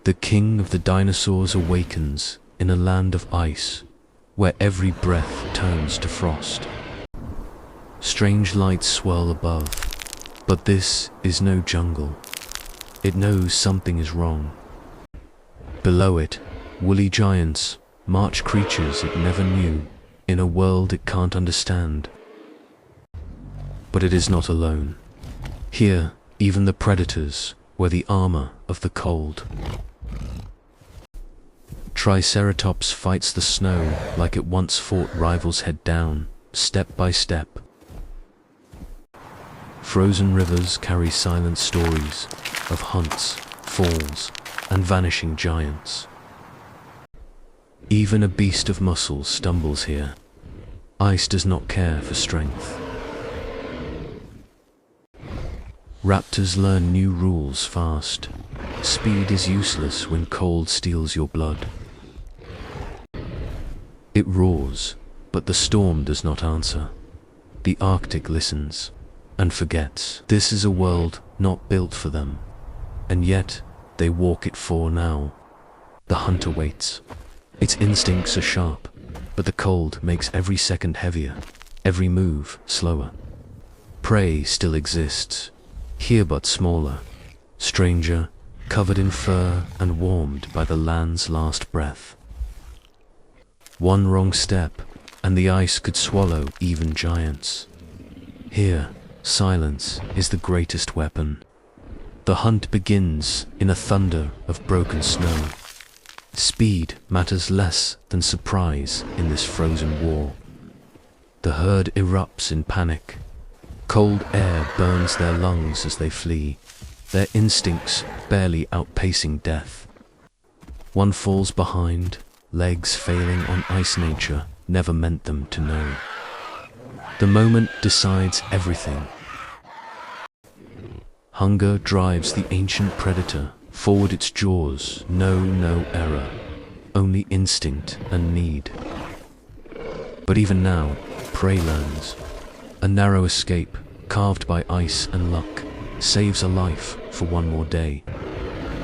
The king of the dinosaurs awakens in a land of ice, where every breath turns to frost. Strange lights swirl above, but this is no jungle. It knows something is wrong. Below it, woolly giants march creatures it never knew, in a world it can't understand. But it is not alone. Here, even the predators wear the armor of the cold. Triceratops fights the snow like it once fought rivals head down, step by step. Frozen rivers carry silent stories of hunts, falls, and vanishing giants. Even a beast of muscle stumbles here. Ice does not care for strength. Raptors learn new rules fast. Speed is useless when cold steals your blood. It roars, but the storm does not answer. The Arctic listens and forgets. This is a world not built for them, and yet they walk it for now. The hunter waits. Its instincts are sharp, but the cold makes every second heavier, every move slower. Prey still exists, here but smaller, stranger, covered in fur and warmed by the land's last breath. One wrong step, and the ice could swallow even giants. Here, silence is the greatest weapon. The hunt begins in a thunder of broken snow. Speed matters less than surprise in this frozen war. The herd erupts in panic. Cold air burns their lungs as they flee, their instincts barely outpacing death. One falls behind, legs failing on ice nature never meant them to know. The moment decides everything. Hunger drives the ancient predator forward its jaws, no error, only instinct and need. But even now, prey learns. A narrow escape, carved by ice and luck, saves a life for one more day.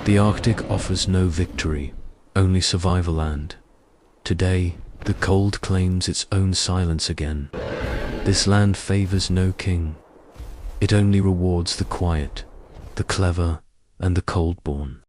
The Arctic offers no victory, only survival, and today, the cold claims its own silence again. This land favors no king. It only rewards the quiet, the clever, and the cold-born.